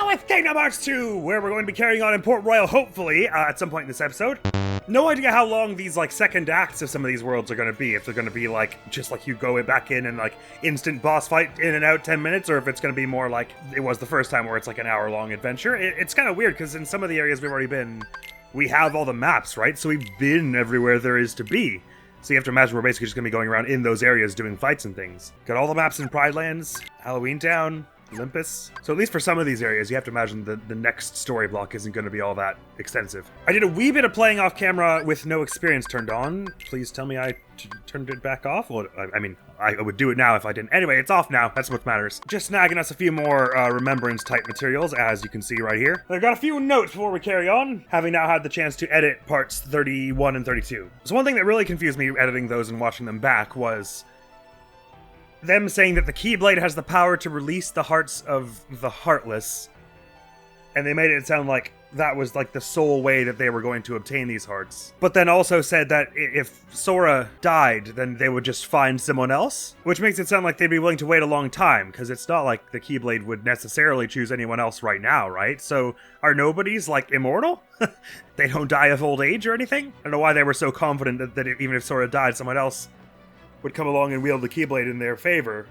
with Kingdom Hearts 2, where we're going to be carrying on in Port Royal, hopefully, at some point in this episode. No idea how long these, like, second acts of some of these worlds are going to be. If they're going to be, like, just like you go back in and, like, instant boss fight in and out 10 minutes, or if it's going to be more like it was the first time where it's, like, an hour-long adventure. It's kind of weird, because in some of the areas we've already been, we have all the maps, right? So we've been everywhere there is to be. So you have to imagine we're basically just going to be going around in those areas doing fights and things. Got all the maps in Pride Lands, Halloween Town, Olympus. So at least for some of these areas, you have to imagine the next story block isn't going to be all that extensive. I did a wee bit of playing off camera with no experience turned on. Please tell me I turned it back off. Well, I mean, I would do it now if I didn't. Anyway, it's off now. That's what matters. Just snagging us a few more remembrance type materials, as you can see right here. I've got a few notes before we carry on, having now had the chance to edit parts 31 and 32. So one thing that really confused me editing those and watching them back was them saying that the Keyblade has the power to release the hearts of the Heartless, and they made it sound like that was like the sole way that they were going to obtain these hearts. But then also said that if Sora died, then they would just find someone else, which makes it sound like they'd be willing to wait a long time, because it's not like the Keyblade would necessarily choose anyone else right now, right? So are nobodies, like, immortal? They don't die of old age or anything? I don't know why they were so confident that even if Sora died, someone else would come along and wield the Keyblade in their favor.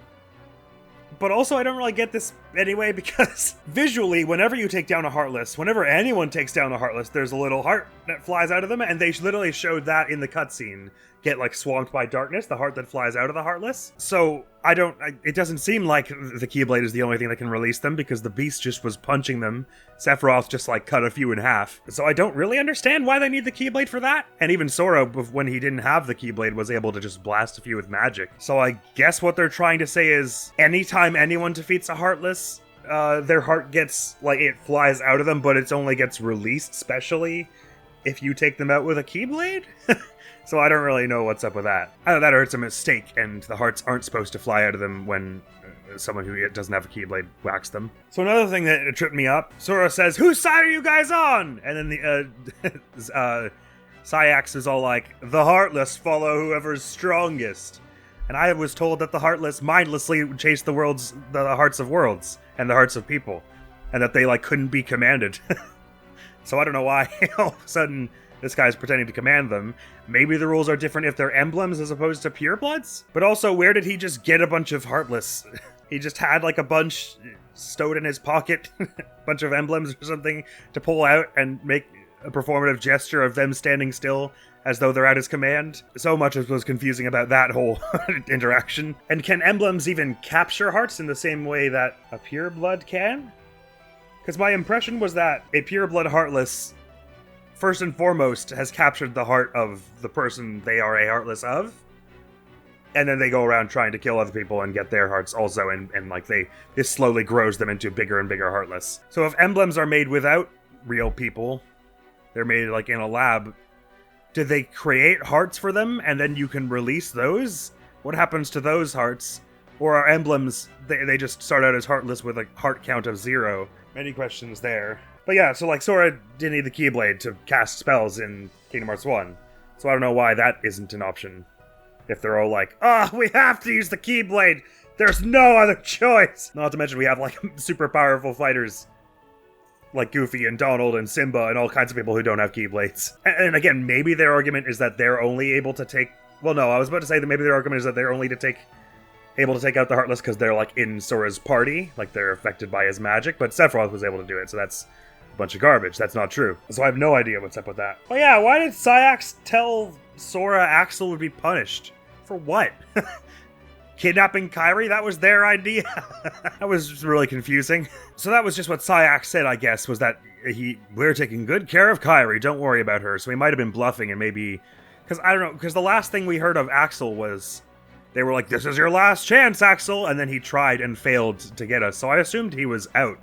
But also, I don't really get this anyway, because visually, whenever you take down a Heartless, whenever anyone takes down a Heartless, there's a little heart that flies out of them, and they literally showed that in the cutscene. Get, like, swamped by darkness, the heart that flies out of the Heartless. So, it doesn't seem like the Keyblade is the only thing that can release them, because the Beast just was punching them. Sephiroth just, like, cut a few in half. So I don't really understand why they need the Keyblade for that. And even Sora, when he didn't have the Keyblade, was able to just blast a few with magic. So I guess what they're trying to say is, anytime anyone defeats a Heartless, their heart gets, like, it flies out of them, but it only gets released specially if you take them out with a Keyblade? So I don't really know what's up with that. Either that or it's a mistake, and the hearts aren't supposed to fly out of them when someone who doesn't have a Keyblade whacks them. So another thing that tripped me up, Sora says, "Whose side are you guys on?" And then the Saïx is all like, "The Heartless follow whoever's strongest." And I was told that the Heartless mindlessly chase the hearts of worlds and the hearts of people, and that they, like, couldn't be commanded. So I don't know why all of a sudden this guy's pretending to command them. Maybe the rules are different if they're emblems as opposed to purebloods? But also, where did he just get a bunch of Heartless? He just had, like, a bunch stowed in his pocket, a bunch of emblems or something to pull out and make a performative gesture of them standing still as though they're at his command. So much was confusing about that whole interaction. And can emblems even capture hearts in the same way that a pureblood can? Because my impression was that a pureblood Heartless, first and foremost, has captured the heart of the person they are a Heartless of, and then they go around trying to kill other people and get their hearts also, and like, this slowly grows them into bigger and bigger Heartless. So if emblems are made without real people, they're made, like, in a lab, do they create hearts for them, and then you can release those? What happens to those hearts? Or are emblems, they just start out as Heartless with a heart count of 0? Many questions there. But yeah, so, like, Sora didn't need the Keyblade to cast spells in Kingdom Hearts 1. So I don't know why that isn't an option. If they're all like, we have to use the Keyblade! There's no other choice! Not to mention we have, like, super powerful fighters like Goofy and Donald and Simba and all kinds of people who don't have Keyblades. And again, maybe their argument is that they're only able to take... Well, no, I was about to say that maybe their argument is that they're only able to take out the Heartless because they're, like, in Sora's party, like, they're affected by his magic, but Sephiroth was able to do it, so that's a bunch of garbage. That's not true. So I have no idea what's up with that. Oh yeah, why did Saïx tell Sora Axel would be punished? For what? Kidnapping Kairi? That was their idea. That was really confusing. So that was just what Saïx said, I guess, was that we're taking good care of Kairi, don't worry about her. So he might have been bluffing, and maybe... Because, I don't know, because the last thing we heard of Axel was... They were like, "This is your last chance, Axel!" And then he tried and failed to get us. So I assumed he was out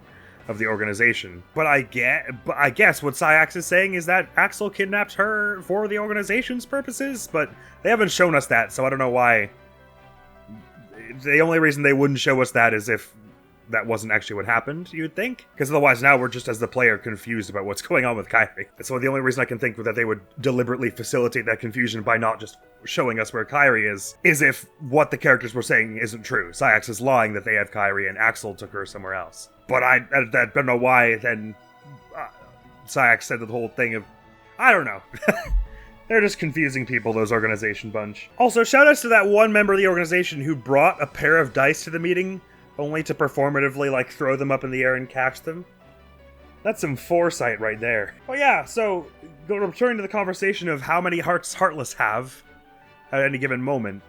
of the organization. But I guess what Saïx is saying is that Axel kidnapped her for the organization's purposes, but they haven't shown us that, so I don't know why. The only reason they wouldn't show us that is if that wasn't actually what happened, you'd think? Because otherwise now we're just, as the player, confused about what's going on with Kairi. So the only reason I can think that they would deliberately facilitate that confusion by not just showing us where Kairi is if what the characters were saying isn't true. Sayax is lying that they have Kairi and Axel took her somewhere else. But I don't know why then Sayax said the whole thing of... I don't know. They're just confusing people, those organization bunch. Also, shoutouts to that one member of the organization who brought a pair of dice to the meeting, only to performatively, like, throw them up in the air and catch them. That's some foresight right there. Oh yeah, so, returning to the conversation of how many hearts Heartless have at any given moment.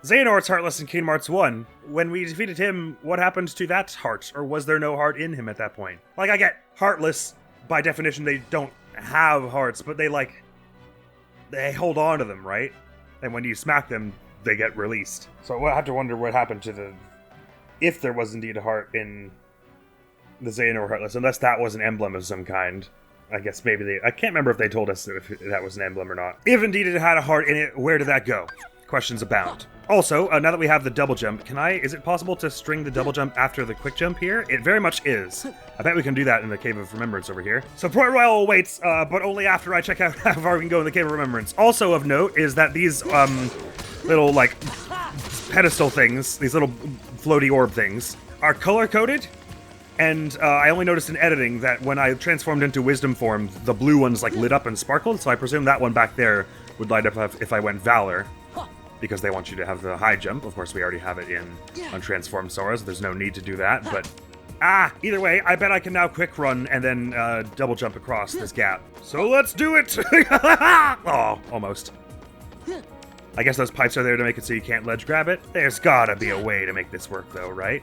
Xehanort's Heartless in Kingdom Hearts 1. When we defeated him, what happened to that heart? Or was there no heart in him at that point? Like, I get Heartless, by definition, they don't have hearts, but they hold on to them, right? And when you smack them, they get released. So I have to wonder what happened to if there was indeed a heart in the Xehanort Heartless, unless that was an emblem of some kind. I guess maybe I can't remember if they told us if that was an emblem or not. If indeed it had a heart in it, where did that go? Questions abound. Also, now that we have the double jump, is it possible to string the double jump after the quick jump here? It very much is. I bet we can do that in the Cave of Remembrance over here. So Port Royal awaits, but only after I check out how far we can go in the Cave of Remembrance. Also of note is that these, little, like, pedestal things, these little floaty orb things, are color-coded. And I only noticed in editing that when I transformed into Wisdom form, the blue ones, like, lit up and sparkled, so I presume that one back there would light up if I went Valor. Because they want you to have the high jump. Of course, we already have it on Transformed Sora, so there's no need to do that, but... either way, I bet I can now quick run and then double jump across this gap. So let's do it! Oh, almost. I guess those pipes are there to make it so you can't ledge grab it. There's gotta be a way to make this work, though, right?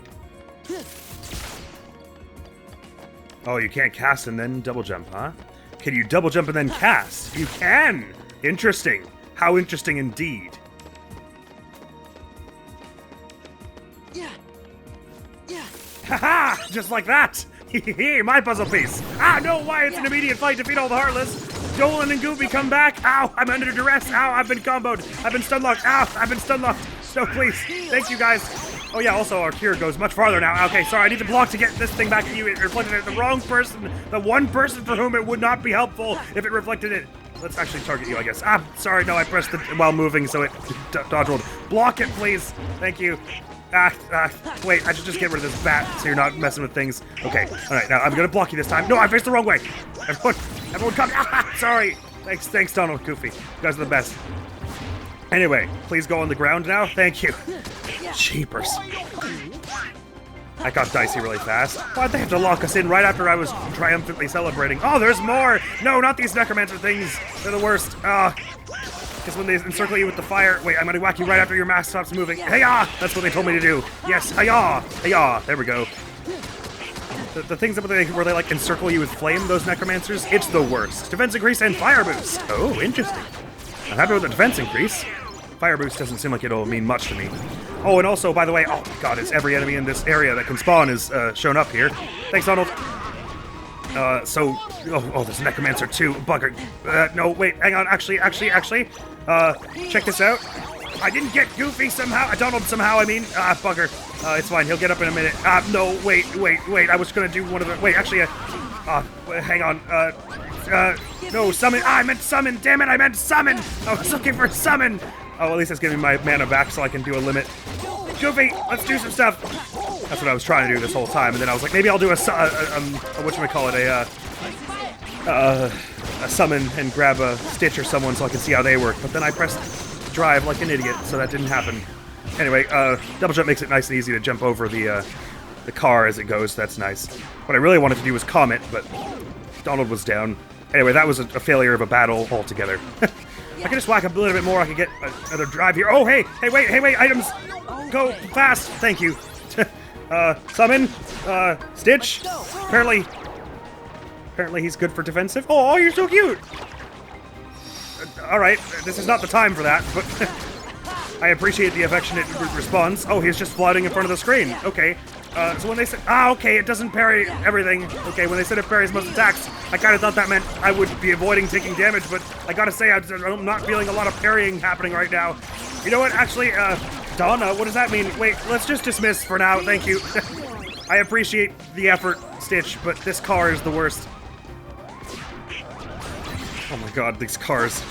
Oh, you can't cast and then double jump, huh? Can you double jump and then cast? You can! Interesting. How interesting indeed. Haha! Just like that! Hehe, my puzzle piece! Ah, no, why? It's an immediate fight, defeat all the Heartless! Dolan and Goofy come back! Ow, I'm under duress! Ow, I've been comboed! I've been stunlocked! Ow, I've been stunlocked! No, please! Thank you, guys! Oh yeah, also our cure goes much farther now. Okay, sorry, I need to block to get this thing back at you. It reflected it at the wrong person, the one person for whom it would not be helpful if it reflected it. Let's actually target you, I guess. Ah, sorry, no, I pressed it while moving, so it dodge rolled. Block it, please! Thank you. Wait, I should just get rid of this bat so you're not messing with things. Okay, alright, now I'm gonna block you this time. No, I faced the wrong way! Everyone come! Ah, sorry! Thanks, Donald, Goofy. You guys are the best. Anyway, please go on the ground now. Thank you. Jeepers. I got dicey really fast. Why'd they have to lock us in right after I was triumphantly celebrating? Oh, there's more! No, not these necromancer things! They're the worst. Because when they encircle you with the fire... Wait, I'm gonna whack you right after your mask stops moving. Hey-yah! That's what they told me to do. Yes, hey-yah! Hey-yah! There we go. The things where they like encircle you with flame, those necromancers, it's the worst. Defense increase and fire boost. Oh, interesting. I'm happy with the defense increase. Fire boost doesn't seem like it'll mean much to me. Oh, and also, by the way, oh my god, it's every enemy in this area that can spawn is shown up here. Thanks, Donald. There's a necromancer too. Bugger. No, wait, hang on. Actually. Check this out. I didn't get Goofy somehow. Donald somehow, I mean. Bugger. It's fine. He'll get up in a minute. No, wait. I was gonna do one of the. Wait, actually, hang on. No, summon. I meant summon. Damn it, I meant summon. I was looking for summon. Oh, at least that's giving me my mana back so I can do a limit. Goofy, let's do some stuff. That's what I was trying to do this whole time, and then I was like, maybe I'll do a summon and grab a Stitch or someone so I can see how they work. But then I pressed drive like an idiot, so that didn't happen. Anyway, double jump makes it nice and easy to jump over the car as it goes. That's nice. What I really wanted to do was Comet, but Donald was down. Anyway, that was a failure of a battle altogether. I can just whack up a little bit more. I can get another drive here. Oh, hey, wait, items. Go fast. Thank you. Summon. Stitch. Apparently he's good for defensive. Oh, you're so cute. All right, this is not the time for that, but I appreciate the affectionate response. Oh, he's just flooding in front of the screen. Okay. So when they said, okay, it doesn't parry everything. Okay, when they said it parries most attacks, I kind of thought that meant I would be avoiding taking damage, but I gotta say, I'm not feeling a lot of parrying happening right now. You know what, actually, Donna, what does that mean? Wait, let's just dismiss for now, thank you. I appreciate the effort, Stitch, but this car is the worst. Oh my god, these cars.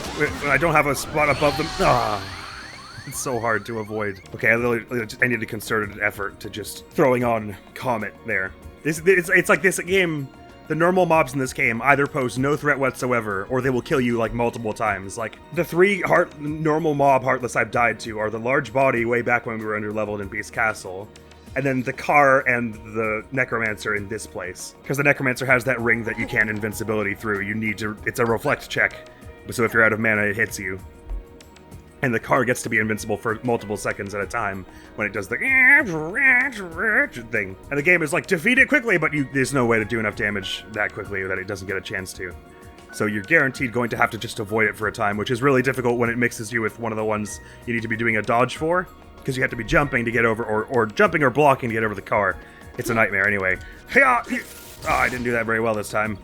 I don't have a spot above them. Ah, it's so hard to avoid. Okay, I need a concerted effort to just throwing on Comet there. It's like this game. The normal mobs in this game either pose no threat whatsoever, or they will kill you like multiple times. Like, the 3 normal mob Heartless I've died to are the large body way back when we were underleveled in Beast Castle, and then the car and the Necromancer in this place. Because the Necromancer has that ring that you can't invincibility through. You need to, it's a reflect check, so if you're out of mana it hits you. And the car gets to be invincible for multiple seconds at a time when it does the thing. And the game is like, defeat it quickly, but there's no way to do enough damage that quickly that it doesn't get a chance to. So you're guaranteed going to have to just avoid it for a time, which is really difficult when it mixes you with one of the ones you need to be doing a dodge for, because you have to be jumping to get over, or jumping or blocking to get over the car. It's a nightmare anyway. Oh, I didn't do that very well this time.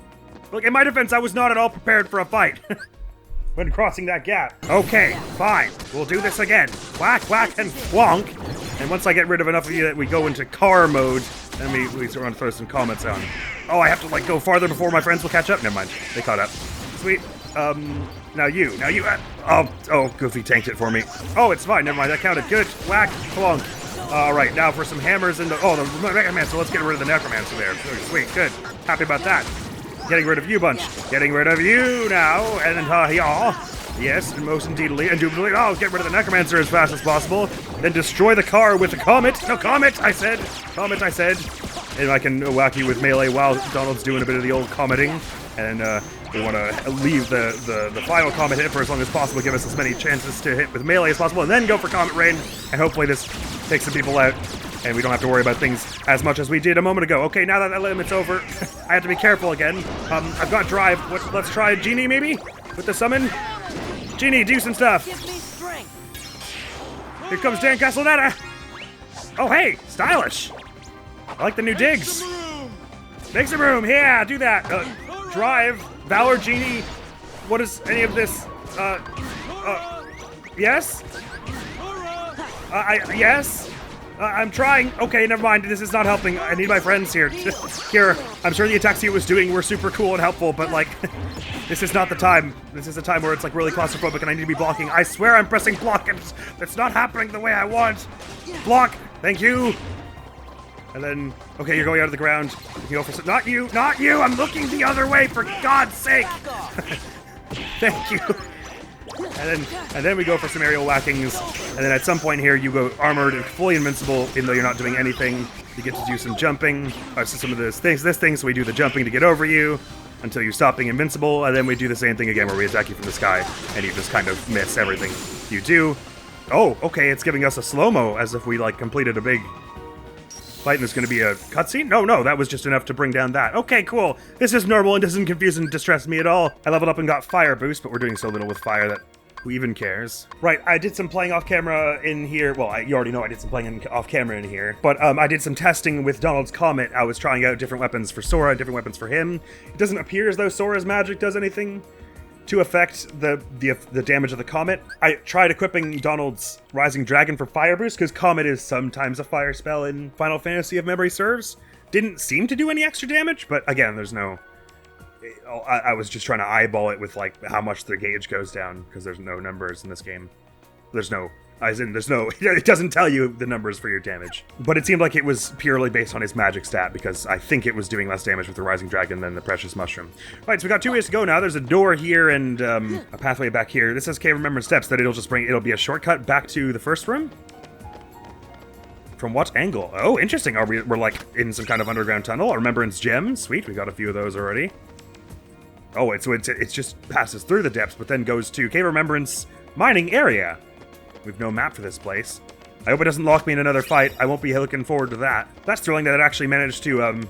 Look, in my defense, I was not at all prepared for a fight. When crossing that gap. Okay, fine. We'll do this again. Whack, whack, and wonk. And once I get rid of enough of you that we go into car mode, then we want to throw some comments on. Oh, I have to like go farther before my friends will catch up? Never mind. They caught up. Sweet. Now you. Oh, Goofy tanked it for me. Oh, it's fine. Never mind. That counted. Good. Whack, clunk. All right, now for some hammers and the Necromancer. Let's get rid of the Necromancer there. Sweet, good. Happy about that. Getting rid of you, bunch. Getting rid of you now. And then, yes, most indubitably. Oh, get rid of the Necromancer as fast as possible. Then destroy the car with the Comet. No, Comet, I said. Comet, I said. And I can whack you with melee while Donald's doing a bit of the old cometing. And we want to leave the final Comet hit for as long as possible. Give us as many chances to hit with melee as possible. And then go for Comet Rain. And hopefully this takes some people out. And we don't have to worry about things as much as we did a moment ago. Okay, now that that limit's over, I have to be careful again. I've got drive. Let's try Genie, maybe? With the summon? Genie, do some stuff. Give me strength. Here comes Dan Castellaneta. Oh, hey, stylish. I like the new digs. Make some room. Yeah, do that. Drive. Valor, Genie. What is any of this? Yes? Yes? I'm trying. Okay, never mind. This is not helping. I need my friends here. Here, I'm sure the attacks he was doing were super cool and helpful, but like, this is not the time. This is a time where it's like really claustrophobic and I need to be blocking. I swear I'm pressing block and it's not happening the way I want. Block. Thank you. And then, okay, you're going out of the ground. You can go for not you, not you. I'm looking the other way for God's sake. Thank you. And then we go for some aerial whackings, and then at some point here you go armored and fully invincible, even though you're not doing anything. You get to do some jumping, or some of this thing, so we do the jumping to get over you until you stop being invincible, and then we do the same thing again where we attack you from the sky, and you just kind of miss everything you do. Oh, okay, it's giving us a slow-mo, as if we like completed a big fight and there's going to be a cutscene? No, that was just enough to bring down that. Okay, cool. This is normal and doesn't confuse and distress me at all. I leveled up and got fire boost, but we're doing so little with fire that who even cares? Right, I did some playing off camera in here. Well, you already know I did some playing off camera in here. But I did some testing with Donald's Comet. I was trying out different weapons for Sora, different weapons for him. It doesn't appear as though Sora's magic does anything to affect the damage of the Comet. I tried equipping Donald's Rising Dragon for Fire Boost, because Comet is sometimes a fire spell in Final Fantasy if memory serves. Didn't seem to do any extra damage, but again, there's no... I was just trying to eyeball it with like how much the gauge goes down, because there's no numbers in this game. It doesn't tell you the numbers for your damage. But it seemed like it was purely based on his magic stat, because I think it was doing less damage with the Rising Dragon than the Precious Mushroom. Right, so we got 2 ways to go now. There's a door here and a pathway back here. This says Cave Remembrance Steps, that it'll be a shortcut back to the first room? From what angle? Oh, interesting. We're like in some kind of underground tunnel. A Remembrance Gem. Sweet, we got a few of those already. Oh, it just passes through the depths, but then goes to Cave Remembrance Mining Area. We've no map for this place. I hope it doesn't lock me in another fight. I won't be looking forward to that. That's thrilling that I actually managed to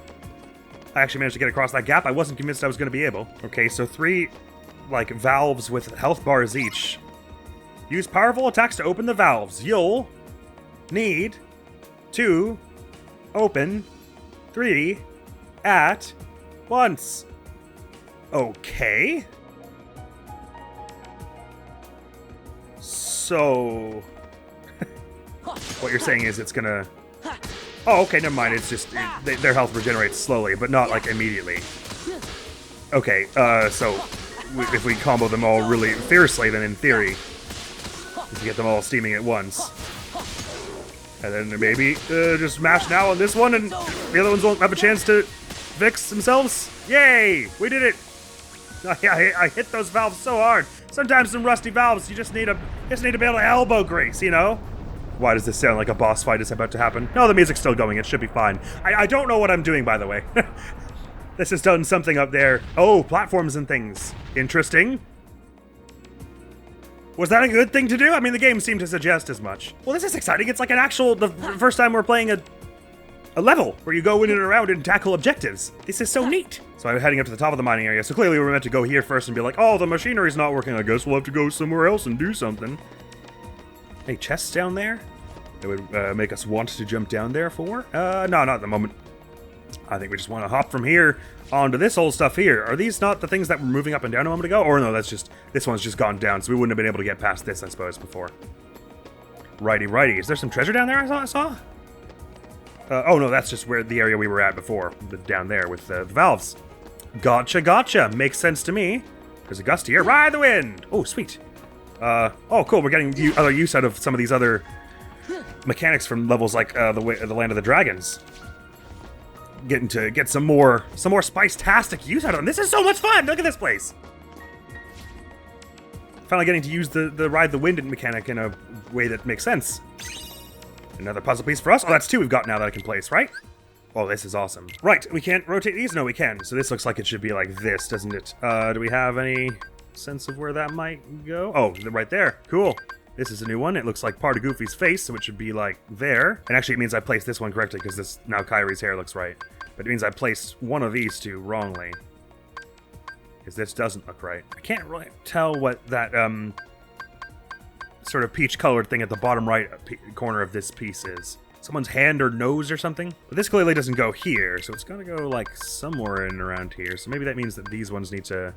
get across that gap. I wasn't convinced I was going to be able. Okay, so 3, like, valves with health bars each. Use powerful attacks to open the valves. You'll need to open 3 at once. Okay. So, what you're saying is it's gonna Oh, okay, never mind. It's just their health regenerates slowly, but not like immediately. Okay, so if we combo them all really fiercely, then in theory, we can get them all steaming at once. And then maybe just mash now on this one, and the other ones won't have a chance to fix themselves. Yay! We did it! I hit those valves so hard. Sometimes some rusty valves, you just need to be able to elbow grease, you know? Why does this sound like a boss fight is about to happen? No, the music's still going. It should be fine. I don't know what I'm doing, by the way. This has done something up there. Oh, platforms and things. Interesting. Was that a good thing to do? I mean, the game seemed to suggest as much. Well, this is exciting. It's like the first time we're playing a level where you go in and around and tackle objectives. This is so neat. So I'm heading up to the top of the mining area. So clearly we were meant to go here first and be like, oh, the machinery's not working. I guess we'll have to go somewhere else and do something. Hey, chests down there? That would make us want to jump down there for? No, not at the moment. I think we just want to hop from here onto this old stuff here. Are these not the things that were moving up and down a moment ago? Or no, this one's just gone down, so we wouldn't have been able to get past this, I suppose, before. Righty. Is there some treasure down there I saw? Oh no, that's just where the area we were at before. Down there with the valves. Gotcha. Makes sense to me. There's a gust here. Ride the wind! Oh, sweet. Oh, cool. We're getting other use out of some of these other mechanics from levels like the Land of the Dragons. Getting to get some more spice-tastic use out of them. This is so much fun! Look at this place! Finally getting to use the ride the wind mechanic in a way that makes sense. Another puzzle piece for us. Oh, that's 2 we've got now that I can place, right? Oh, this is awesome. Right, we can't rotate these? No, we can. So this looks like it should be like this, doesn't it? Do we have any sense of where that might go? Oh, right there. Cool. This is a new one. It looks like part of Goofy's face, so it should be like there. And actually it means I placed this one correctly because now Kyrie's hair looks right. But it means I placed one of these 2 wrongly. Because this doesn't look right. I can't really tell what that sort of peach-colored thing at the bottom right corner of this piece is. Someone's hand or nose or something? But this clearly doesn't go here, so it's gonna go like somewhere in around here. So maybe that means that these ones need to...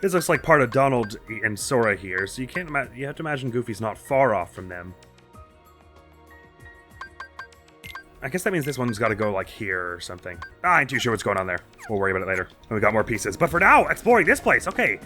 This looks like part of Donald and Sora here, so you have to imagine Goofy's not far off from them. I guess that means this one's got to go like here or something. I ain't too sure what's going on there. We'll worry about it later when we got more pieces. But for now, exploring this place. Okay.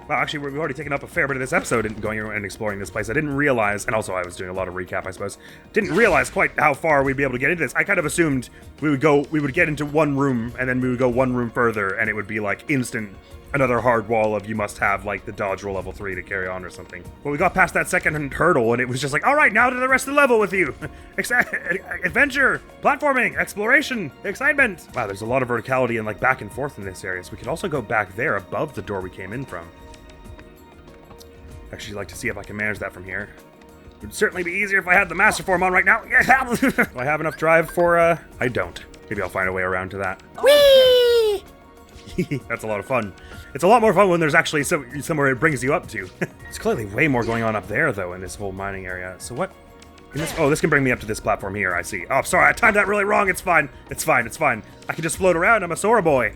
Well, actually, we've already taken up a fair bit of this episode in going and exploring this place. I didn't realize, and also I was doing a lot of recap, I suppose. Didn't realize quite how far we'd be able to get into this. I kind of assumed we would get into one room, and then we would go one room further, and it would be like instant another hard wall of you must have like the dodge roll level 3 to carry on or something. Well, we got past that second hurdle and it was just like, all right, now to the rest of the level with you. Adventure, platforming, exploration, excitement. Wow, there's a lot of verticality and like back and forth in this area. So we could also go back there above the door we came in from. Actually, like to see if I can manage that from here. It would certainly be easier if I had the master form on right now. Do I have enough drive for, I don't. Maybe I'll find a way around to that. Whee! That's a lot of fun. It's a lot more fun when there's actually somewhere it brings you up to. There's clearly way more going on up there, though, in this whole mining area. So what? This can bring me up to this platform here, I see. Oh, sorry, I timed that really wrong. It's fine. It's fine. I can just float around. I'm a Sora boy.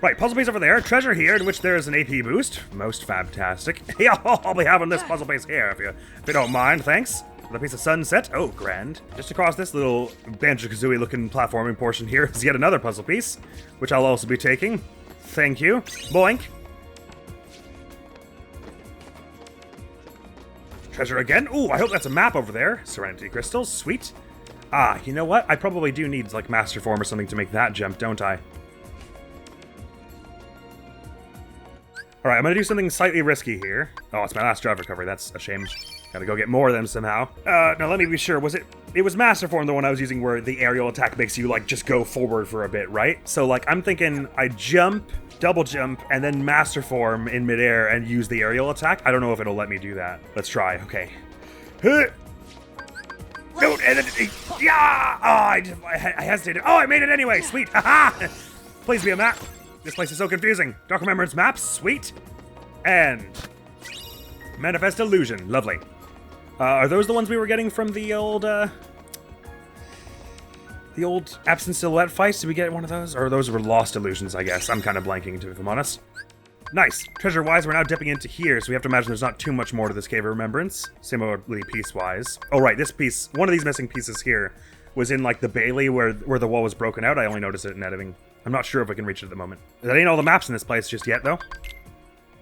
Right, puzzle piece over there. Treasure here, in which there is an AP boost. Most fantastic. Yeah, I'll be having this puzzle piece here, if you don't mind. Thanks. Another piece of sunset. Oh, grand. Just across this little Banjo-Kazooie looking platforming portion here is yet another puzzle piece, which I'll also be taking. Thank you. Boink. Treasure again. Ooh, I hope that's a map over there. Serenity crystals. Sweet. Ah, you know what? I probably do need like master form or something to make that jump, don't I? Alright, I'm gonna do something slightly risky here. Oh, it's my last drive recovery. That's a shame. Gotta go get more of them somehow. Now let me be sure. It was Master Form, the one I was using where the aerial attack makes you, like, just go forward for a bit, right? So, like, I'm thinking I jump, double jump, and then Master Form in midair and use the aerial attack. I don't know if it'll let me do that. Let's try. Okay. Yeah! Oh, I hesitated. Oh, I made it anyway. Sweet. Aha! Please be a map. This place is so confusing. Dark Remembrance maps. Sweet. And Manifest Illusion. Lovely. Are those the ones we were getting from the old Absent Silhouette fights? Did we get one of those? Or those were Lost Illusions, I guess. I'm kind of blanking, if I'm honest. Nice. Treasure-wise, we're now dipping into here, so we have to imagine there's not too much more to this Cave of Remembrance. Similarly, piece-wise. Oh, right, this piece, one of these missing pieces here was in, like, the Bailey where the wall was broken out. I only noticed it in editing. I'm not sure if I can reach it at the moment. That ain't all the maps in this place just yet, though.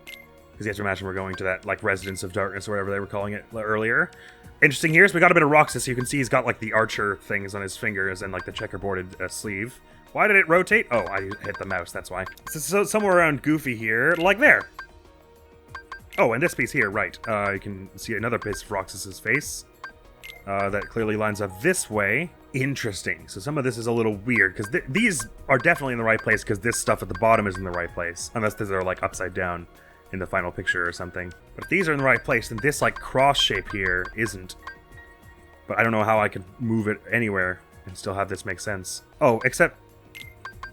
Because you have to imagine we're going to that, like, Residence of Darkness or whatever they were calling it earlier. Interesting here, so we got a bit of Roxas, so you can see he's got, like, the archer things on his fingers and, like, the checkerboarded sleeve. Why did it rotate? Oh, I hit the mouse, that's why. So somewhere around Goofy here, like there. Oh, and this piece here, right. You can see another piece of Roxas's face. That clearly lines up this way. Interesting. So some of this is a little weird, because these are definitely in the right place, because this stuff at the bottom is in the right place. Unless they're, like, upside down in the final picture or something. But if these are in the right place, then this, like, cross shape here isn't. But I don't know how I could move it anywhere and still have this make sense. Oh, except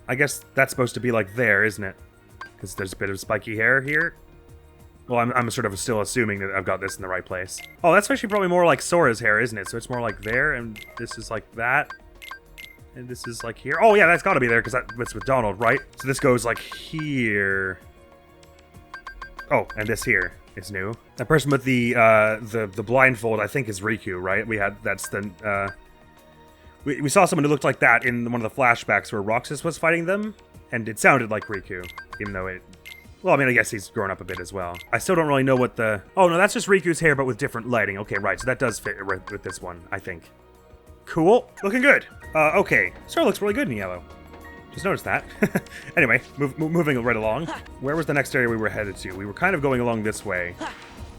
I guess that's supposed to be like there, isn't it? Because there's a bit of spiky hair here. Well, I'm sort of still assuming that I've got this in the right place. Oh, that's actually probably more like Sora's hair, isn't it? So it's more like there, and this is like that. And this is like here. Oh, yeah, that's got to be there, because that's with Donald, right? So this goes like here. Oh, and this here is new. That person with the blindfold, I think, is Riku, right? That's the... We saw someone who looked like that in one of the flashbacks where Roxas was fighting them, and it sounded like Riku, even though it... Well, I mean, I guess he's grown up a bit as well. I still don't really know what the... Oh, no, that's just Riku's hair, but with different lighting. Okay, right, so that does fit with this one, I think. Cool. Looking good. Okay. Sora looks really good in yellow. Just noticed that. Anyway, moving right along. Where was the next area we were headed to? We were kind of going along this way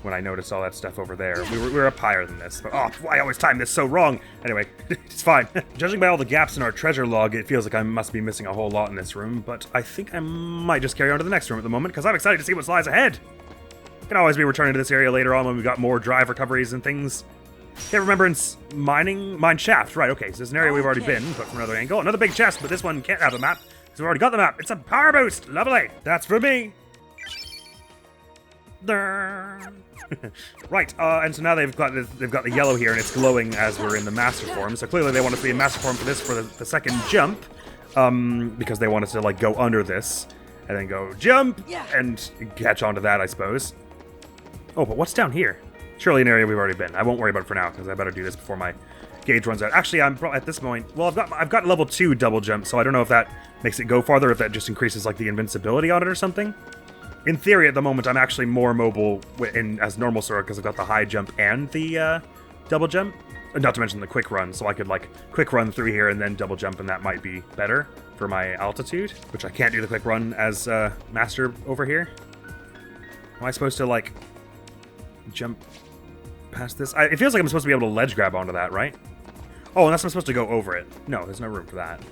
when I noticed all that stuff over there. We were up higher than this. But, oh, I always time this so wrong. Anyway, it's fine. Judging by all the gaps in our treasure log, it feels like I must be missing a whole lot in this room, but I think I might just carry on to the next room at the moment, because I'm excited to see what lies ahead. Can always be returning to this area later on when we've got more drive recoveries and things. Okay, Remembrance mine shaft. Right, okay, so this is an area we've already been, but from another angle. Another big chest, but this one can't have a map, because we've already got the map. It's a power boost. Lovely. That's for me. Right, and so now they've got the yellow here, and it's glowing as we're in the master form. So clearly they want us to be in master form for this for the second jump, because they want us to like go under this and then go jump and catch onto that, I suppose. Oh, but what's down here? Surely an area we've already been. I won't worry about it for now, because I better do this before my gauge runs out. Actually, I'm at this point. Well, I've got level 2 double jump, so I don't know if that makes it go farther, if that just increases like the invincibility on it or something. In theory, at the moment, I'm actually more mobile as normal Sora because I've got the high jump and the double jump. Not to mention the quick run, so I could like quick run through here and then double jump, and that might be better for my altitude, which I can't do the quick run as Master over here. Am I supposed to like jump past this? It feels like I'm supposed to be able to ledge grab onto that, right? Oh, unless I'm supposed to go over it. No, there's no room for that.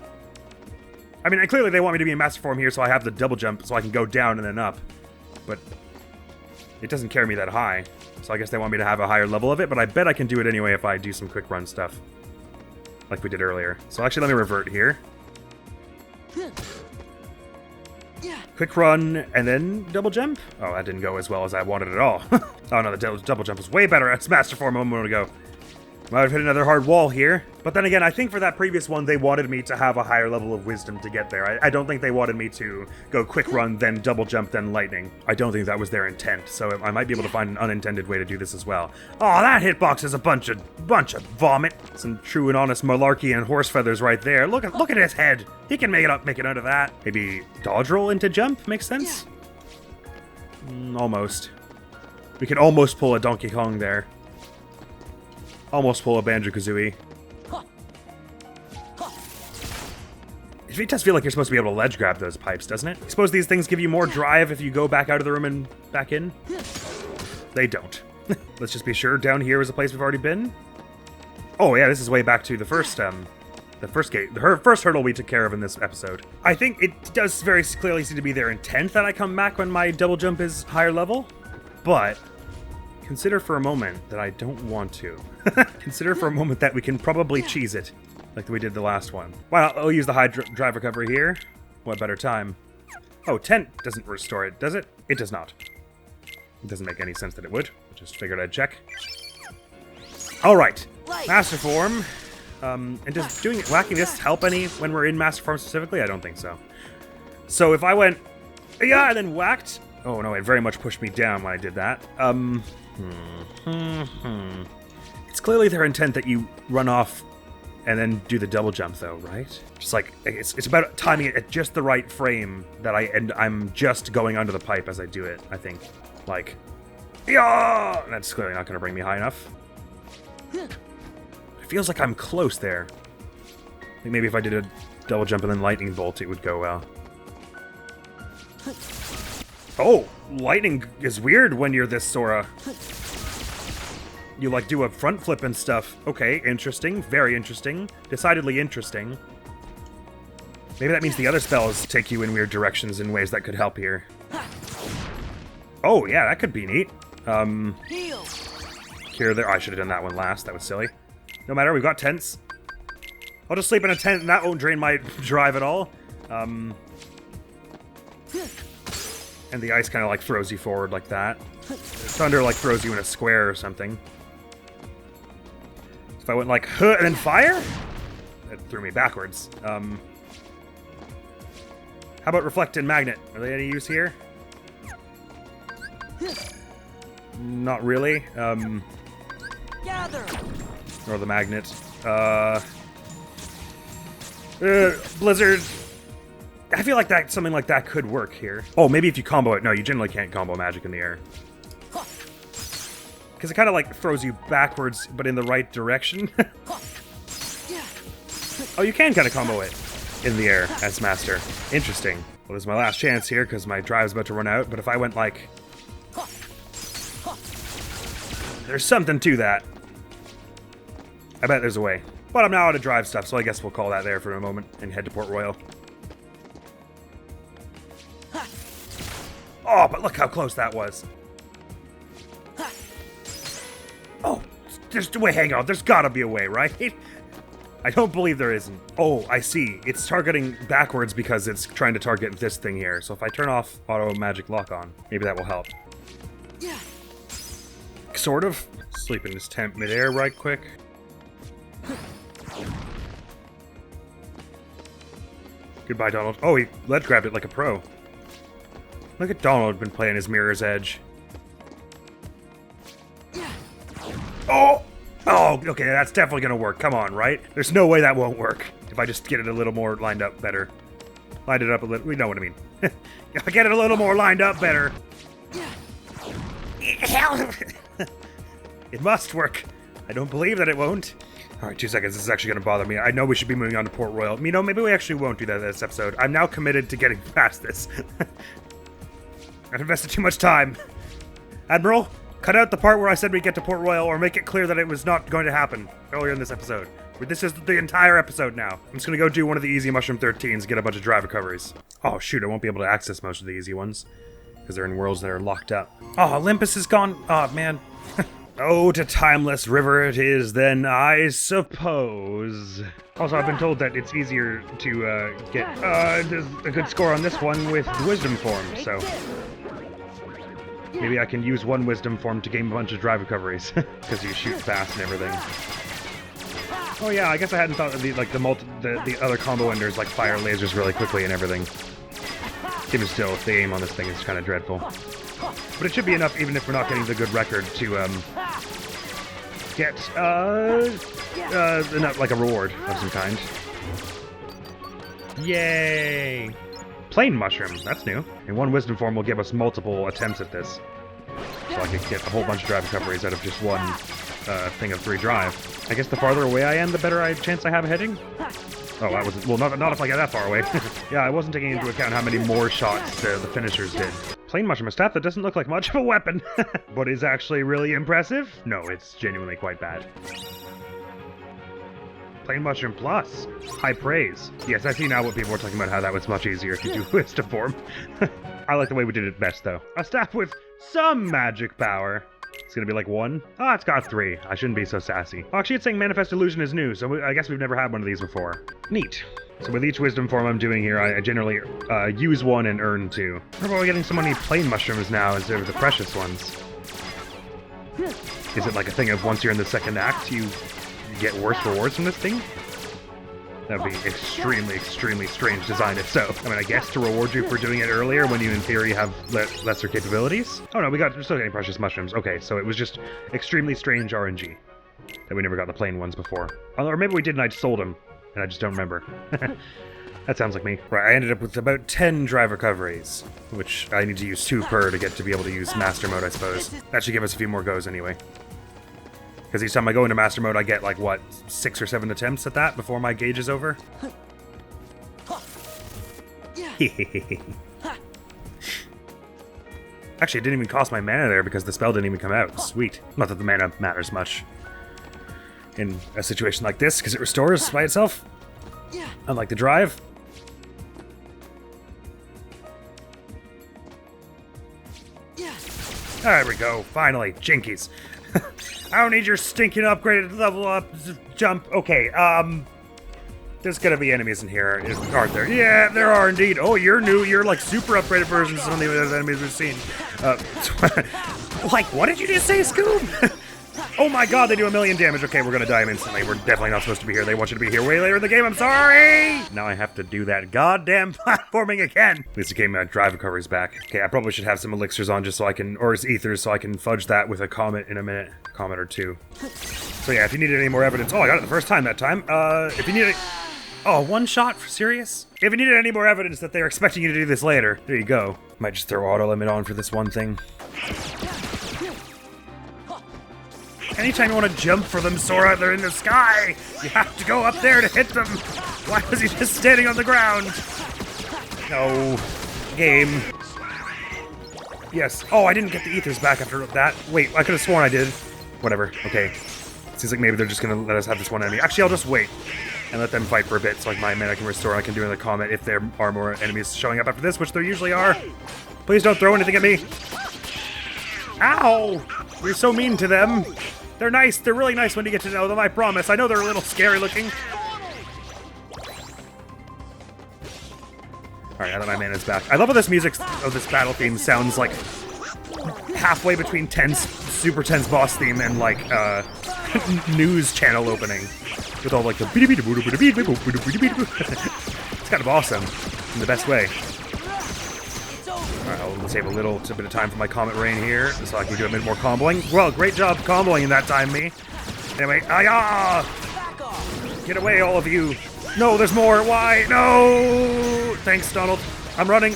I mean, clearly they want me to be in master form here, so I have the double jump, so I can go down and then up. But it doesn't carry me that high, so I guess they want me to have a higher level of it, but I bet I can do it anyway if I do some quick run stuff, like we did earlier. So actually, let me revert here. Quick run, and then double jump? Oh, that didn't go as well as I wanted at all. Oh no, the double jump was way better as master form a moment ago. Might have hit another hard wall here. But then again, I think for that previous one, they wanted me to have a higher level of wisdom to get there. I don't think they wanted me to go quick run, then double jump, then lightning. I don't think that was their intent, so I might be able to find an unintended way to do this as well. Oh, that hitbox is a bunch of vomit. Some true and honest malarkey and horse feathers right there. Look at his head. He can make it out of that. Maybe dodge roll into jump makes sense? Almost. We can almost pull a Donkey Kong there. Almost pull a Banjo-Kazooie. It does feel like you're supposed to be able to ledge grab those pipes, doesn't it? I suppose these things give you more drive if you go back out of the room and back in? They don't. Let's just be sure down here is a place we've already been. Oh yeah, this is way back to the first gate. The first hurdle we took care of in this episode. I think it does very clearly seem to be their intent that I come back when my double jump is higher level, but consider for a moment that I don't want to. Consider for a moment that we can probably cheese it, like we did the last one. Why not? I'll use the high drive recovery here. What better time? Oh, 10 doesn't restore it, does it? It does not. It doesn't make any sense that it would. I just figured I'd check. All right, master form. And does whacking this help any when we're in master form specifically? I don't think so. So if I went, yeah, and then whacked, Oh no, it very much pushed me down when I did that. It's clearly their intent that you run off and then do the double jump, though, right? Just like, it's about timing it at just the right frame that I'm just going under the pipe as I do it, I think. Like, yeah! That's clearly not going to bring me high enough. It feels like I'm close there. I think maybe if I did a double jump and then lightning bolt, it would go well. Oh, lightning is weird when you're this Sora. You, like, do a front flip and stuff. Okay, interesting. Very interesting. Decidedly interesting. Maybe that means the other spells take you in weird directions in ways that could help here. Oh, yeah, that could be neat. Cure there. Oh, I should have done that one last. That was silly. No matter, we've got tents. I'll just sleep in a tent and that won't drain my drive at all. And the ice kind of, like, throws you forward like that. Thunder, like, throws you in a square or something. If I went like, huh, and then fire? It threw me backwards. How about Reflect and Magnet? Are they any use here? Not really. Gather. Or the Magnet. Blizzard. I feel like something like that could work here. Oh, maybe if you combo it. No, you generally can't combo magic in the air. Because it kind of like throws you backwards, but in the right direction. Oh, you can kind of combo it in the air as Master. Interesting. Well, this is my last chance here because my drive's about to run out. But if I went like... There's something to that. I bet there's a way. But I'm now out of drive stuff, so I guess we'll call that there for a moment and head to Port Royal. Oh, but look how close that was. Oh, there's a way. Hang on. There's gotta be a way, right? I don't believe there isn't. Oh, I see. It's targeting backwards because it's trying to target this thing here. So if I turn off auto magic lock on, maybe that will help. Yeah. Sort of. Sleep in this tent midair right quick. Goodbye, Donald. Oh, he ledge grabbed it like a pro. Look at Donald been playing his Mirror's Edge. Oh! Oh, okay, that's definitely gonna work. Come on, right? There's no way that won't work. If I just get it a little more lined up better. Lined it up a little... We know what I mean. If I get it a little more lined up better. It must work. I don't believe that it won't. Alright, 2 seconds. This is actually gonna bother me. I know we should be moving on to Port Royal. You know, maybe we actually won't do that this episode. I'm now committed to getting past this. I've invested too much time. Admiral, cut out the part where I said we'd get to Port Royal, or make it clear that it was not going to happen earlier in this episode. This is the entire episode now. I'm just gonna go do one of the easy Mushroom 13s, get a bunch of drive recoveries. Oh shoot, I won't be able to access most of the easy ones, because they're in worlds that are locked up. Oh, Olympus is gone. Oh, man. Oh, to Timeless River it is then, I suppose. Also, I've been told that it's easier to get a good score on this one with Wisdom Form, so... Maybe I can use one Wisdom Form to gain a bunch of drive recoveries, because you shoot fast and everything. Oh yeah, I guess I hadn't thought of the other combo enders, like fire lasers really quickly and everything. Even still, if they aim on this thing, it's kind of dreadful. But it should be enough, even if we're not getting the good record, to get like a reward of some kind. Yay! Plain mushroom, that's new. And one wisdom form will give us multiple attempts at this. So I could get a whole bunch of drive recoveries out of just one thing of 3 drive. I guess the farther away I am, the better chance I have of hitting? Oh, that wasn't... Well, not if I get that far away. Yeah, I wasn't taking into account how many more shots the finishers did. Plain mushroom, a staff that doesn't look like much of a weapon, but is actually really impressive? No, it's genuinely quite bad. Plain mushroom plus. High praise. Yes, I see now what people were talking about, how that was much easier if you do wisdom form. I like the way we did it best, though. A staff with some magic power. It's gonna be like 1. Ah, it's got 3. I shouldn't be so sassy. Oh, actually, it's saying Manifest Illusion is new, so I guess we've never had one of these before. Neat. So with each wisdom form I'm doing here, I generally use 1 and earn 2. How about we getting so many plain mushrooms now instead of the precious ones? Is it like a thing of once you're in the second act, you get worse rewards from this thing? That'd be extremely, extremely strange design if so. I mean, I guess to reward you for doing it earlier when you, in theory, have lesser capabilities? Oh no, we're still getting precious mushrooms. Okay, so it was just extremely strange RNG that we never got the plain ones before. Or maybe we did and I sold them, and I just don't remember. That sounds like me. Right, I ended up with about 10 drive recoveries, which I need to use 2 per to get to be able to use master mode, I suppose. That should give us a few more goes anyway. Because each time I go into master mode, I get like, what, 6 or 7 attempts at that before my gauge is over? Actually, it didn't even cost my mana there because the spell didn't even come out. Sweet. Not that the mana matters much in a situation like this, because it restores by itself. Unlike the drive. There we go, finally, jinkies. I don't need your stinking upgraded level up jump. Okay, there's gonna be enemies in here, aren't there? Yeah, there are indeed. Oh, you're new, you're like super upgraded versions of some of the other enemies we've seen. Like, what did you just say, Scoob? Oh my god, they do 1,000,000 damage. Okay, we're gonna die instantly. We're definitely not supposed to be here. They want you to be here way later in the game. I'm sorry! Now I have to do that goddamn platforming again. At least it came out drive recovery's back. Okay, I probably should have some elixirs on just so I can, or ethers, so I can fudge that with a comet in a minute. Comet or 2. So yeah, if you needed any more evidence. Oh, I got it the first time that time. If you needed... Oh, 1 shot? For serious? If you needed any more evidence that they're expecting you to do this later, there you go. Might just throw auto limit on for this one thing. Anytime you want to jump for them, Sora, they're in the sky! You have to go up there to hit them! Why was he just standing on the ground? No. Game. Yes. Oh, I didn't get the ethers back after that. Wait, I could have sworn I did. Whatever. Okay. Seems like maybe they're just gonna let us have this one enemy. Actually, I'll just wait and let them fight for a bit so like my mana can restore and I can do another comment if there are more enemies showing up after this, which there usually are. Please don't throw anything at me. Ow! You're so mean to them. They're nice. They're really nice when you get to know them, I promise. I know they're a little scary looking. Alright, now that my mana's back. I love how this music of this battle theme sounds like halfway between super tense boss theme and like news channel opening. With all like the it's kind of awesome in the best way. Alright, I'll save a little bit of time for my Comet Rain here, so I can do a bit more comboing. Well, great job comboing in that time, me. Anyway, get away, all of you. No, there's more. Why? No! Thanks, Donald. I'm running.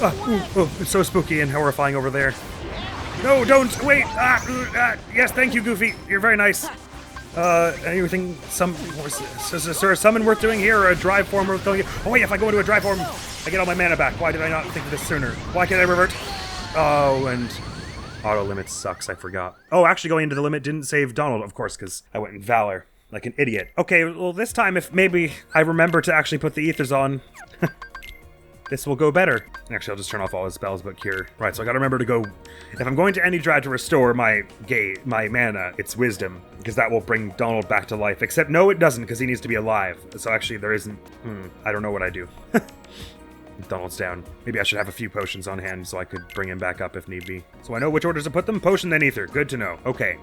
It's so spooky and horrifying over there. No, don't! Wait! Yes, thank you, Goofy. You're very nice. Anything, is there a summon worth doing here, or a drive form worth doing here? Oh wait, if I go into a drive form, I get all my mana back. Why did I not think of this sooner? Why can't I revert? Oh, and auto limit sucks, I forgot. Oh, actually going into the limit didn't save Donald, of course, because I went in Valor, like an idiot. Okay, well this time, if maybe I remember to actually put the ethers on, this will go better. Actually, I'll just turn off all his spells but cure. Right, so I gotta remember to go... If I'm going to any drive to restore my mana, it's wisdom, because that will bring Donald back to life. Except, no, it doesn't, because he needs to be alive. So actually, there isn't... I don't know what I do. Donald's down. Maybe I should have a few potions on hand so I could bring him back up if need be. So I know which orders to put them. Potion, then ether. Good to know. Okay.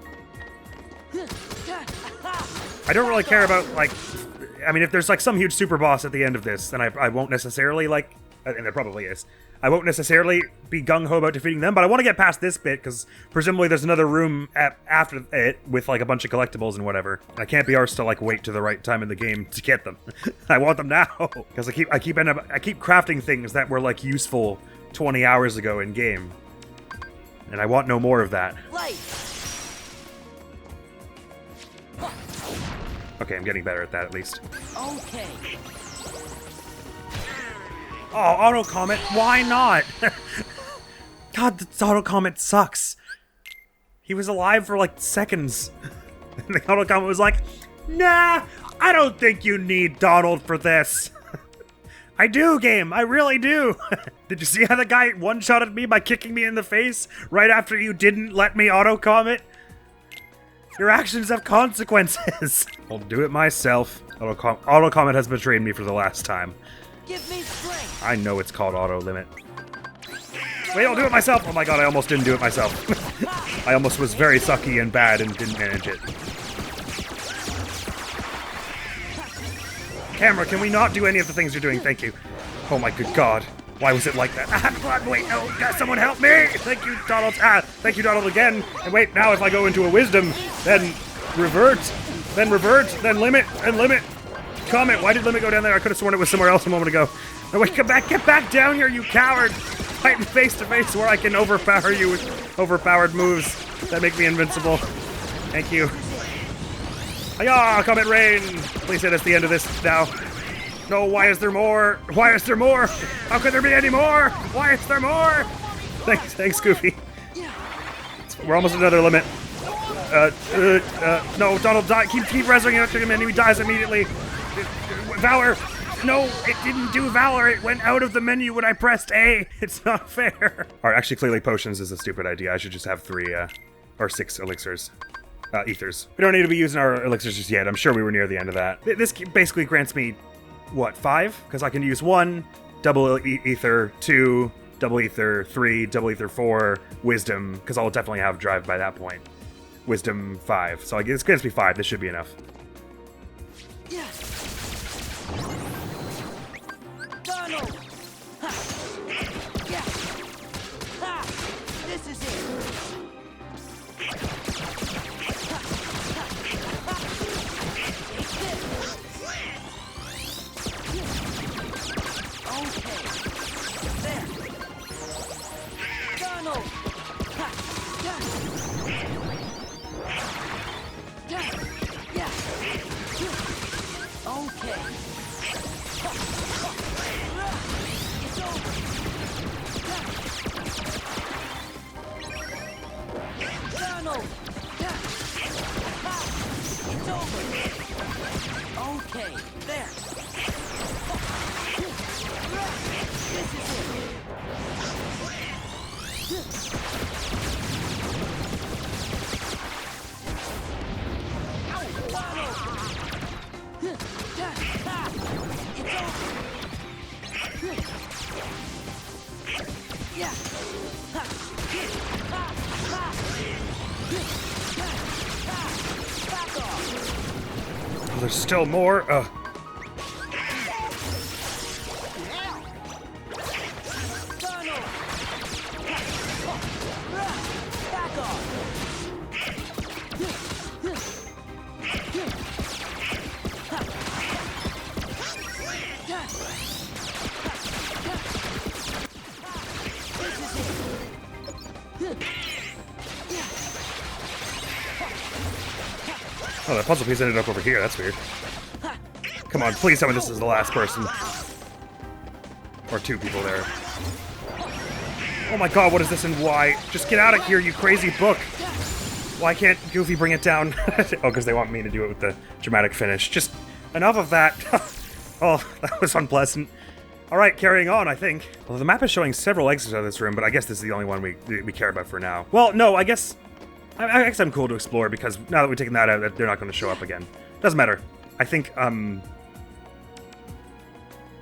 I don't really care about, like... I mean, if there's, like, some huge super boss at the end of this, then I won't necessarily, like... And there probably is. I won't necessarily be gung-ho about defeating them, but I want to get past this bit, because presumably there's another room after it with, like, a bunch of collectibles and whatever. I can't be arsed to, like, wait to the right time in the game to get them. I want them now! Because I keep crafting things that were, like, useful 20 hours ago in-game. And I want no more of that. Okay, I'm getting better at that, at least. Okay. Oh, auto comment, why not? God, this auto comment sucks. He was alive for like seconds. And the auto comment was like, nah, I don't think you need Donald for this. I do, game, I really do. Did you see how the guy one-shotted me by kicking me in the face right after you didn't let me auto comment? Your actions have consequences. I'll do it myself. Auto comment has betrayed me for the last time. Give me strength. I know it's called auto limit. Wait, I'll do it myself! Oh my god, I almost didn't do it myself. I almost was very sucky and bad and didn't manage it. Camera, can we not do any of the things you're doing? Thank you. Oh my good God. Why was it like that? Ah, wait, no, someone help me! Thank you, Donald. Ah, thank you, Donald, again. And wait, now if I go into a wisdom, then revert, then limit, and limit. Comment, why did limit go down there? I could have sworn it was somewhere else a moment ago. No, wait, get back down here, you coward! Fighting face to face where I can overpower you with overpowered moves that make me invincible. Thank you. Hiya, Comet Rain! Please say that's the end of this now. No, why is there more? Why is there more? How could there be any more? Why is there more? Thanks, Goofy. We're almost at another limit. No, Donald, die. Keep resurrecting him and he dies immediately. Valor. No, it didn't do Valor. It went out of the menu when I pressed A. It's not fair. Alright, actually, clearly potions is a stupid idea. I should just have 3, or 6 elixirs. Ethers. We don't need to be using our elixirs just yet. I'm sure we were near the end of that. This basically grants me, what, 5? Because I can use 1, double ether, 2, double ether, 3, double ether, 4, wisdom, because I'll definitely have drive by that point. Wisdom 5. So it's grants me 5. This should be enough. Yes. Donald. Ha. Yeah. Ha. This is it. Oh, there's still more. Oh, the puzzle piece ended up over here. That's weird. Come on, please tell me this is the last person. Or 2 people there. Oh my God, what is this and why? Just get out of here, you crazy book. Why can't Goofy bring it down? Oh, because they want me to do it with the dramatic finish. Just enough of that. Oh, that was unpleasant. All right, carrying on, I think. Well, the map is showing several exits out of this room, but I guess this is the only one we care about for now. Well, no, I guess I'm cool to explore because now that we've taken that out, they're not going to show up again. Doesn't matter. I think,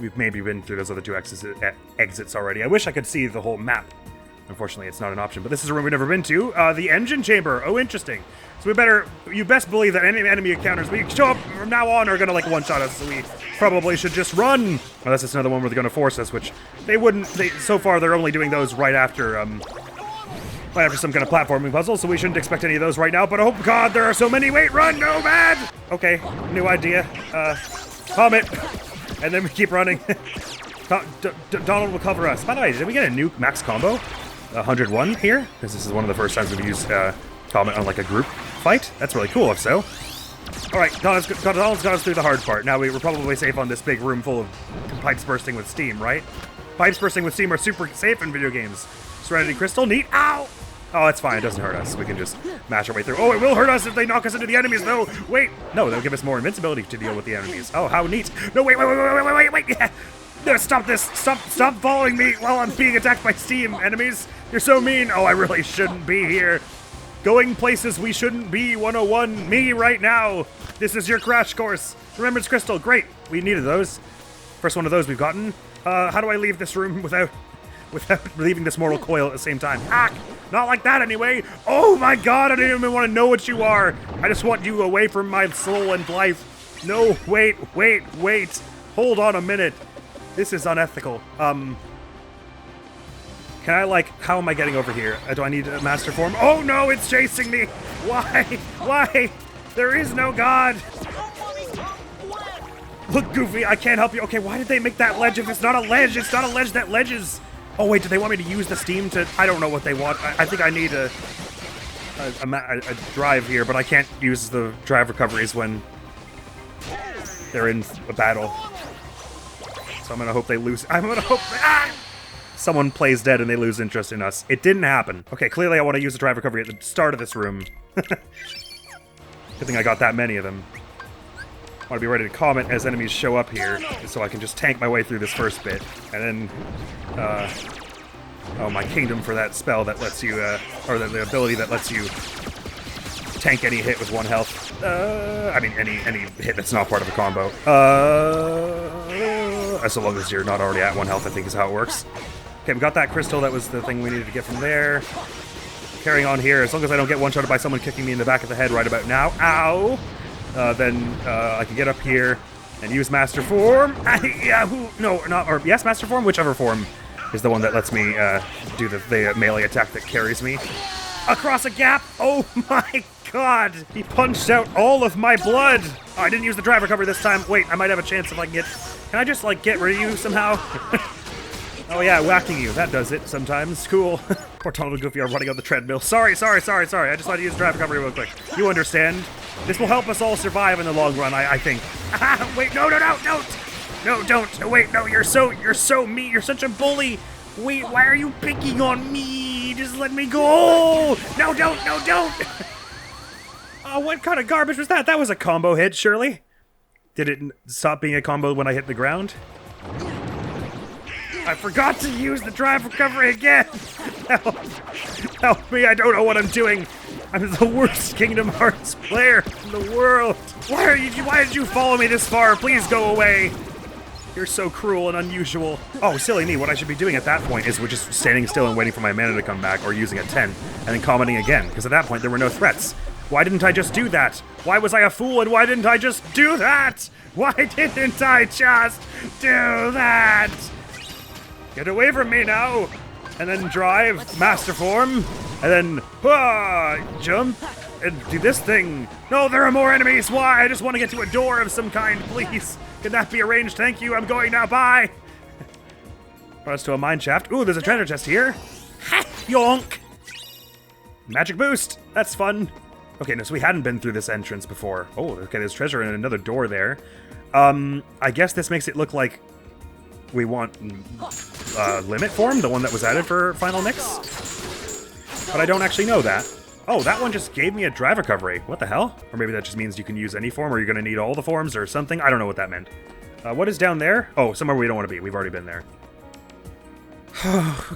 we've maybe been through those other 2 exits already. I wish I could see the whole map. Unfortunately, it's not an option, but this is a room we've never been to. The engine chamber. Oh, interesting. So you best believe that any enemy encounters we show up from now on are gonna, like, one-shot us, so we probably should just run. Unless it's another one where they're gonna force us, which they wouldn't, so far they're only doing those right after some kind of platforming puzzle, so we shouldn't expect any of those right now, but oh God, there are so many. Wait, run, Nomad! Okay, new idea. Comet. And then we keep running. Donald will cover us. By the way, did we get a new max combo? 101 here? Because this is one of the first times we've used Comet on like a group fight. That's really cool, if so. Alright, Donald's got us through the hard part. Now we're probably safe on this big room full of pipes bursting with steam, right? Pipes bursting with steam are super safe in video games. Serenity Crystal, neat. Ow! Oh, it's fine. It doesn't hurt us. We can just mash our way through. Oh, it will hurt us if they knock us into the enemies, though. Wait. No, they'll give us more invincibility to deal with the enemies. Oh, how neat. No, wait. Yeah. No, stop this. Stop following me while I'm being attacked by steam, enemies. You're so mean. Oh, I really shouldn't be here. Going places we shouldn't be, 101. Me right now. This is your crash course. Remembrance Crystal. Great. We needed those. First one of those we've gotten. How do I leave this room without leaving this mortal coil at the same time? Ah! Not like that, anyway. Oh my God, I didn't even want to know what you are. I just want you away from my soul and life. No, wait. Hold on a minute. This is unethical. Can I, like, how am I getting over here? Do I need a master form? Oh no, it's chasing me! Why? Why? There is no god! Look, Goofy, I can't help you. Okay, why did they make that ledge if it's not a ledge? It's not a ledge that ledges. Oh wait, do they want me to use the steam to... I don't know what they want. I think I need a drive here, but I can't use the drive recoveries when they're in a battle. So I'm gonna hope they lose. I'm gonna hope... Someone plays dead and they lose interest in us. It didn't happen. Okay, clearly I want to use the drive recovery at the start of this room. Good thing I got that many of them. I want to be ready to comment as enemies show up here, so I can just tank my way through this first bit. And then, oh, my kingdom for that spell that lets you, or the ability that lets you tank any hit with 1 health. I mean, any hit that's not part of a combo. So long as you're not already at 1 health, I think is how it works. Okay, we got that crystal. That was the thing we needed to get from there. Carrying on here, as long as I don't get one-shotted by someone kicking me in the back of the head right about now. Ow! Then I can get up here and use Master Form. Yes, Master Form, whichever form is the one that lets me do the melee attack that carries me across a gap. Oh my god! He punched out all of my blood. Oh, I didn't use the drive recovery this time. Wait, I might have a chance if I can get... Can I just, like, get rid of you somehow? Oh yeah, whacking you. That does it sometimes. Cool. Poor Donald and Goofy are running on the treadmill. Sorry. I just wanted to use drive recovery real quick. You understand? This will help us all survive in the long run, I think. Wait, no, don't! No, don't! Wait, no, you're so mean. You're such a bully. Wait, why are you picking on me? Just let me go! No, don't! Oh, what kind of garbage was that? That was a combo hit, surely? Did it stop being a combo when I hit the ground? I forgot to use the drive recovery again! Help me, I don't know what I'm doing. I'm the worst Kingdom Hearts player in the world. Why did you follow me this far? Please go away. You're so cruel and unusual. Oh, silly me, what I should be doing at that point is we're just standing still and waiting for my mana to come back, or using a 10, and then commenting again, because at that point there were no threats. Why didn't I just do that? Why was I a fool and why didn't I just do that? Why didn't I just do that? Get away from me now! And then drive, master form, and then jump, and do this thing. No, there are more enemies! Why? I just want to get to a door of some kind, please. Can that be arranged? Thank you, I'm going now, bye! Brought us to a mine shaft. Ooh, there's a treasure chest here. Ha! Yonk! Magic boost! That's fun. Okay, no, so we hadn't been through this entrance before. Oh, okay, there's treasure and another door there. I guess this makes it look like we want limit form, the one that was added for Final Mix. But I don't actually know that. Oh, that one just gave me a drive recovery. What the hell? Or maybe that just means you can use any form, or you're gonna need all the forms or something. I don't know what that meant. What is down there? Oh, somewhere we don't want to be. We've already been there.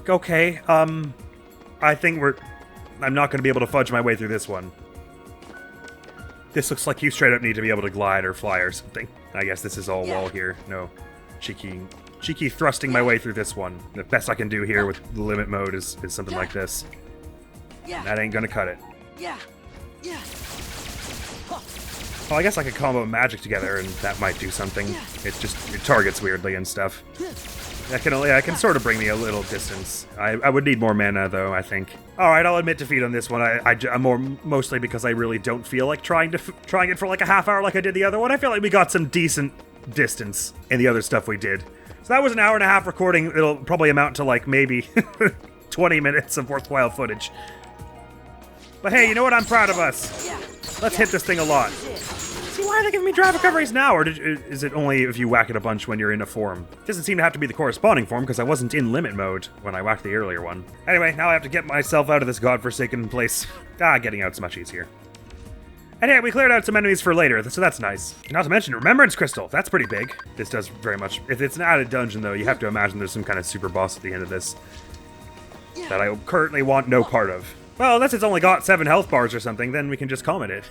Okay, I think I'm not gonna be able to fudge my way through this one. This looks like you straight up need to be able to glide or fly or something. I guess this is all wall here. No. Cheeky thrusting my way through this one. The best I can do here with the limit mode is something like this. That ain't gonna cut it. Well, I guess I could combo magic together and that might do something. It targets weirdly and stuff. I can sort of bring me a little distance. I would need more mana though, I think. Alright, I'll admit defeat on this one. I'm mostly because I really don't feel like trying it for like a half hour like I did the other one. I feel like we got some decent distance in the other stuff we did. So that was an hour and a half recording. It'll probably amount to like maybe 20 minutes of worthwhile footage. But hey, you know what? I'm proud of us. Let's hit this thing a lot. See, why are they giving me drive recoveries now? Or is it only if you whack it a bunch when you're in a form? It doesn't seem to have to be the corresponding form because I wasn't in limit mode when I whacked the earlier one. Anyway, now I have to get myself out of this godforsaken place. Getting out's much easier. And yeah, we cleared out some enemies for later, so that's nice. Not to mention Remembrance Crystal. That's pretty big. This does very much. If it's an added dungeon, though, you have to imagine there's some kind of super boss at the end of this that I currently want no part of. Well, unless it's only got 7 health bars or something, then we can just comment it.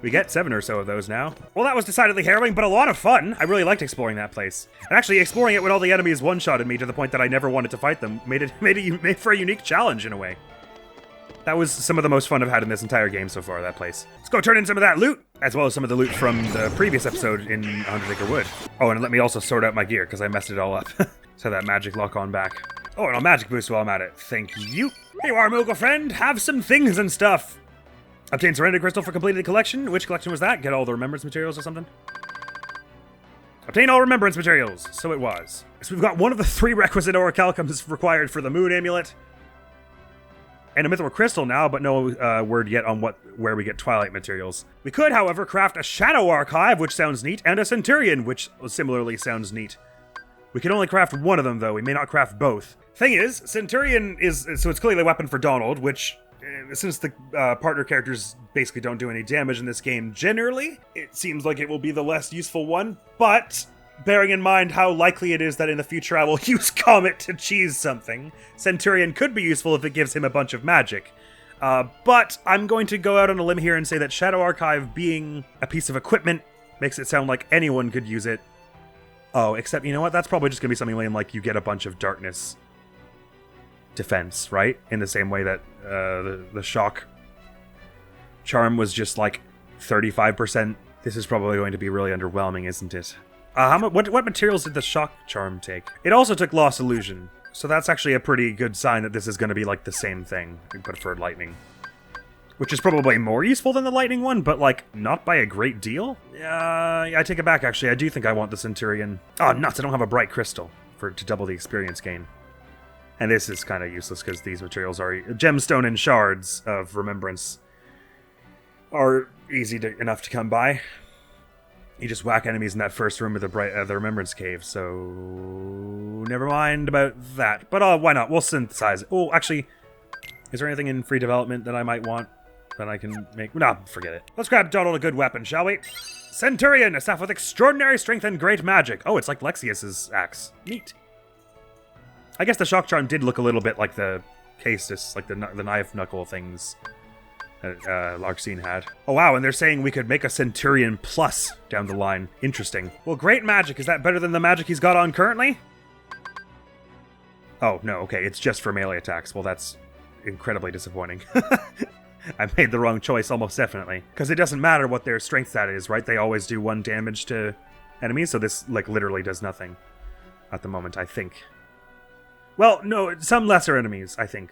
We get 7 or so of those now. Well, that was decidedly harrowing, but a lot of fun. I really liked exploring that place. And actually, exploring it when all the enemies one-shotted me to the point that I never wanted to fight them made for a unique challenge in a way. That was some of the most fun I've had in this entire game so far, that place. Let's go turn in some of that loot. As well as some of the loot from the previous episode in 100 Acre Wood. Oh, and let me also sort out my gear, because I messed it all up. So that magic lock on back. Oh, and I'll magic boost while I'm at it. Thank you. Here you are, Moogle friend. Have some things and stuff. Obtain Serenity Crystal for completing the collection. Which collection was that? Get all the remembrance materials or something? Obtain all remembrance materials. So it was. So we've got one of the 3 requisite orichalcums required for the moon amulet. And a mithril crystal now, but no word yet on where we get twilight materials. We could, however, craft a shadow archive, which sounds neat, and a centurion, which similarly sounds neat. We can only craft one of them, though. We may not craft both. Thing is, centurion is... So it's clearly a weapon for Donald, which... Since the partner characters basically don't do any damage in this game generally, it seems like it will be the less useful one, but bearing in mind how likely it is that in the future I will use Comet to cheese something, Centurion could be useful if it gives him a bunch of magic. But I'm going to go out on a limb here and say that Shadow Archive being a piece of equipment makes it sound like anyone could use it. Oh, except, you know what, that's probably just going to be something like you get a bunch of darkness defense, right? In the same way that the shock charm was just like 35%. This is probably going to be really underwhelming, isn't it? What materials did the shock charm take? It also took Lost Illusion, so that's actually a pretty good sign that this is going to be like the same thing, but for lightning. Which is probably more useful than the lightning one, but like, not by a great deal? Yeah, I take it back actually, I do think I want the Centurion. Oh, nuts, I don't have a bright crystal to double the experience gain. And this is kind of useless because these materials are... Gemstone and shards of remembrance are easy enough to come by. You just whack enemies in that first room of the remembrance cave, so... Never mind about that. But why not? We'll synthesize it. Oh, actually, is there anything in free development that I might want that I can make? No, forget it. Let's grab Donald a good weapon, shall we? Centurion, a staff with extraordinary strength and great magic. Oh, it's like Lexius's axe. Neat. I guess the shock charm did look a little bit like the Caestus, like the knife knuckle things that Larxene had. Oh wow, and they're saying we could make a Centurion Plus down the line. Interesting. Well, great magic. Is that better than the magic he's got on currently? Oh, no, okay, it's just for melee attacks. Well, that's incredibly disappointing. I made the wrong choice, almost definitely. Because it doesn't matter what their strength stat is, right? They always do 1 damage to enemies, so this, like, literally does nothing at the moment, I think. Well, no, some lesser enemies, I think,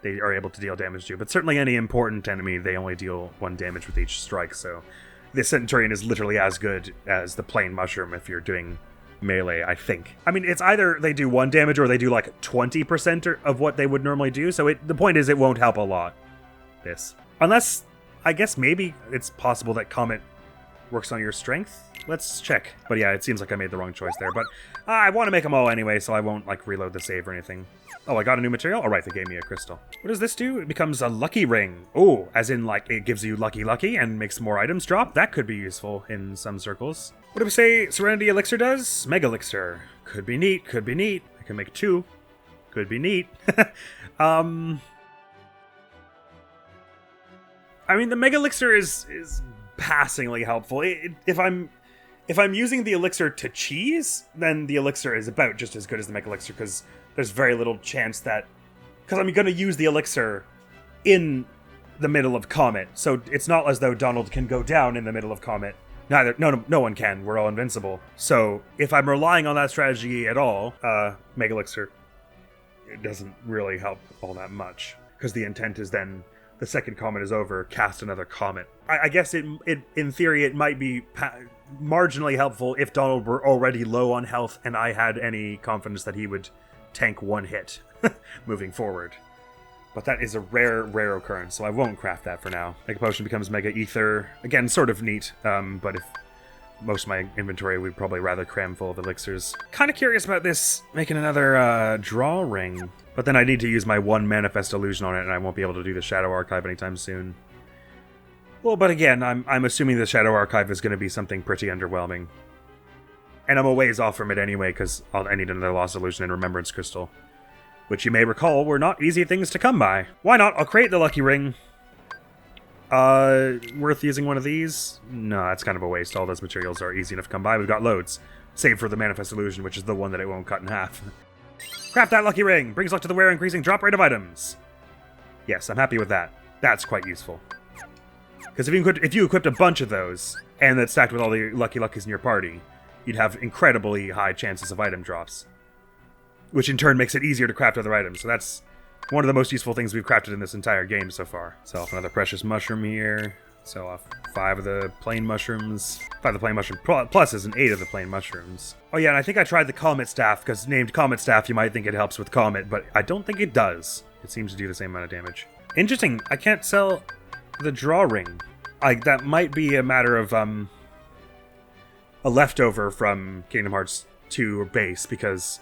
they are able to deal damage to. But certainly any important enemy, they only deal 1 damage with each strike. So this Centurion is literally as good as the plain mushroom if you're doing melee, I think. I mean, it's either they do 1 damage or they do like 20% of what they would normally do. So the point is it won't help a lot, this. Unless, I guess maybe it's possible that Comet works on your strength. Let's check. But yeah, it seems like I made the wrong choice there. But I want to make them all anyway, so I won't like reload the save or anything. Oh, I got a new material? All right, they gave me a crystal. What does this do? It becomes a lucky ring. Oh, as in like it gives you lucky and makes more items drop? That could be useful in some circles. What do we say Serenity Elixir does? Mega Elixir. Could be neat, could be neat. I can make 2. Could be neat. I mean, the Mega Elixir is passingly helpful. If I'm using the elixir to cheese, then the elixir is about just as good as the Mega Elixir, because there's very little chance that... Because I'm going to use the elixir in the middle of Comet, so it's not as though Donald can go down in the middle of Comet. No one can. We're all invincible. So if I'm relying on that strategy at all, Mega Elixir, it doesn't really help all that much, because the intent is then... The second Comet is over, cast another Comet. I guess in theory it might be marginally helpful if Donald were already low on health and I had any confidence that he would tank 1 hit moving forward. But that is a rare occurrence, so I won't craft that for now. Mega Potion becomes Mega Ether. Again, sort of neat, but if most of my inventory would probably rather cram full of elixirs. Kind of curious about this, making another draw ring. But then I need to use my 1 Manifest Illusion on it, and I won't be able to do the Shadow Archive anytime soon. Well, but again, I'm assuming the Shadow Archive is going to be something pretty underwhelming. And I'm a ways off from it anyway, because I need another Lost Illusion and Remembrance Crystal. Which you may recall were not easy things to come by. Why not? I'll create the Lucky Ring. Worth using one of these? No, that's kind of a waste. All those materials are easy enough to come by. We've got loads. Save for the Manifest Illusion, which is the one that it won't cut in half. Craft that Lucky Ring! Brings luck to the wearer, increasing drop rate of items. Yes, I'm happy with that. That's quite useful. Because if you equipped a bunch of those, and then stacked with all the Lucky Luckies in your party, you'd have incredibly high chances of item drops. Which in turn makes it easier to craft other items. So that's one of the most useful things we've crafted in this entire game so far. Sell off another precious mushroom here. Sell off 5 of the plain mushrooms. 5 of the plain mushroom pluses and 8 of the plain mushrooms. Oh yeah, and I think I tried the Comet Staff, because named Comet Staff, you might think it helps with Comet, but I don't think it does. It seems to do the same amount of damage. Interesting, I can't sell the draw ring. That might be a matter of, a leftover from Kingdom Hearts 2 base, because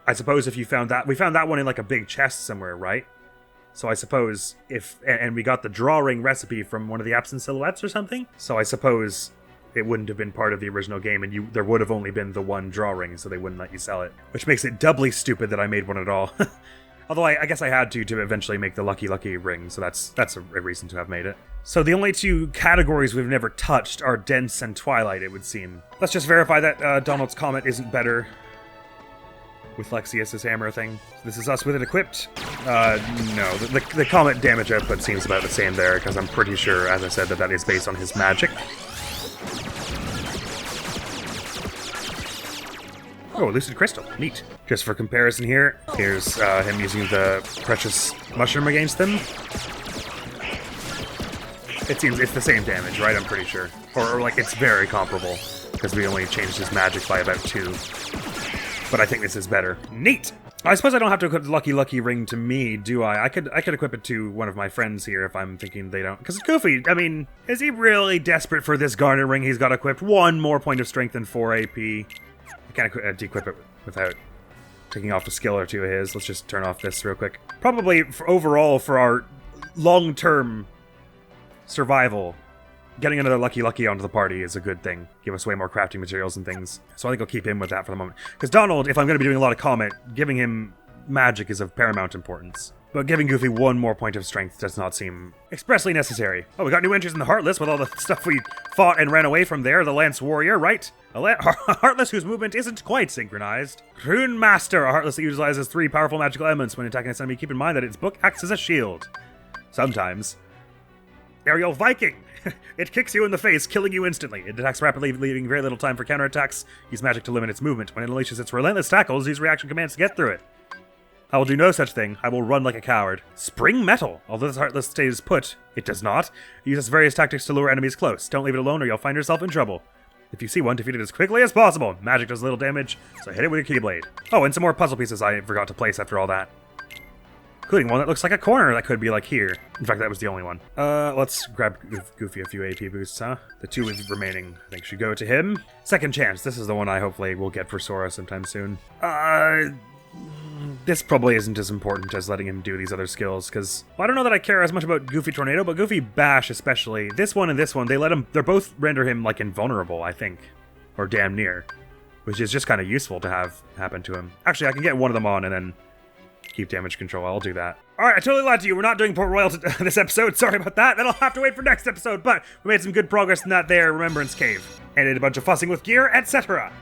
I suppose if you found that, we found that one in like a big chest somewhere, right? So I suppose and we got the draw ring recipe from one of the absent silhouettes or something. So I suppose it wouldn't have been part of the original game, and there would have only been the one draw ring, so they wouldn't let you sell it. Which makes it doubly stupid that I made one at all. Although I guess I had to eventually make the Lucky Lucky ring, so that's a reason to have made it. So the only 2 categories we've never touched are Dense and Twilight, it would seem. Let's just verify that Donald's Comet isn't better with Lexius's hammer thing. This is us with it equipped. No, the Comet damage output seems about the same there, because I'm pretty sure, as I said, that is based on his magic. Oh, Lucid Crystal. Neat. Just for comparison here, here's him using the Precious Mushroom against them. It seems it's the same damage, right? I'm pretty sure. Or like, it's very comparable, because we only changed his magic by about 2. But I think this is better. Neat! I suppose I don't have to equip the Lucky Lucky ring to me, do I? I could equip it to one of my friends here if I'm thinking they don't. Because Goofy, I mean, is he really desperate for this Garnet ring he's got equipped? 1 more point of strength and 4 AP. I can't de-equip it without taking off a skill or 2 of his. Let's just turn off this real quick. Probably, overall, for our long-term survival, getting another Lucky Lucky onto the party is a good thing. Give us way more crafting materials and things. So I think I'll keep him with that for the moment. Because Donald, if I'm going to be doing a lot of Comet, giving him magic is of paramount importance. But giving Goofy 1 more point of strength does not seem expressly necessary. Oh, we got new entries in the Heartless with all the stuff we fought and ran away from there. The Lance Warrior, right? A Heartless whose movement isn't quite synchronized. Rune Master, a Heartless that utilizes 3 powerful magical elements when attacking its enemy. Keep in mind that its book acts as a shield. Sometimes. Aerial Viking. It kicks you in the face, killing you instantly. It attacks rapidly, leaving very little time for counterattacks. Use magic to limit its movement. When it unleashes its relentless tackles, use reaction commands to get through it. I will do no such thing. I will run like a coward. Spring Metal. Although this Heartless stays put, it does not. It uses various tactics to lure enemies close. Don't leave it alone or you'll find yourself in trouble. If you see one, defeat it as quickly as possible. Magic does little damage, so hit it with your Keyblade. Oh, and some more puzzle pieces I forgot to place after all that. Including one that looks like a corner that could be like here. In fact, that was the only one. Let's grab Goofy a few AP boosts, huh? The 2 remaining, I think, should go to him. Second Chance. This is the one I hopefully will get for Sora sometime soon. This probably isn't as important as letting him do these other skills, because I don't know that I care as much about Goofy Tornado, but Goofy Bash especially. This one and this one, they're both render him, like, invulnerable, I think. Or damn near. Which is just kind of useful to have happen to him. Actually, I can get one of them on and then keep damage control. I'll do that. Alright, I totally lied to you. We're not doing Port Royal this episode. Sorry about that. That'll have to wait for next episode, but we made some good progress in that there Remembrance Cave. And did a bunch of fussing with gear, etc.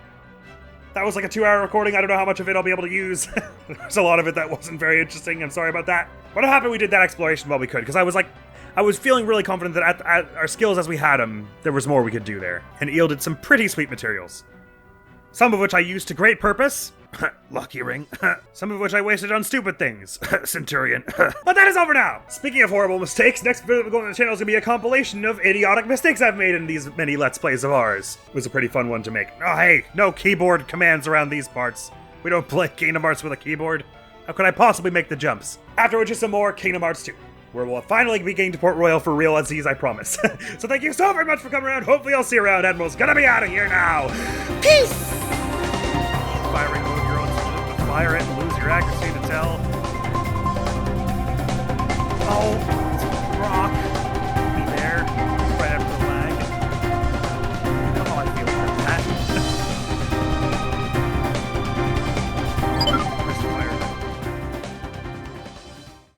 That was like a 2-hour recording. I don't know how much of it I'll be able to use. There's a lot of it that wasn't very interesting. I'm sorry about that. But I'm happy we did that exploration while we could, because I was feeling really confident that at our skills as we had them, there was more we could do there. And it yielded some pretty sweet materials. Some of which I used to great purpose. Lucky ring. Some of which I wasted on stupid things. Centurion. But that is over now! Speaking of horrible mistakes, next video going on the channel is going to be a compilation of idiotic mistakes I've made in these many Let's Plays of ours. It was a pretty fun one to make. Oh hey, no keyboard commands around these parts. We don't play Kingdom Hearts with a keyboard. How could I possibly make the jumps? After which is some more Kingdom Hearts 2. Where we'll finally be getting to Port Royal for real Aziz, I promise. So thank you so very much for coming around. Hopefully I'll see you around. Admiral's gonna be out of here now. Peace! Firing mode your own salute with fire it and lose your accuracy to tell.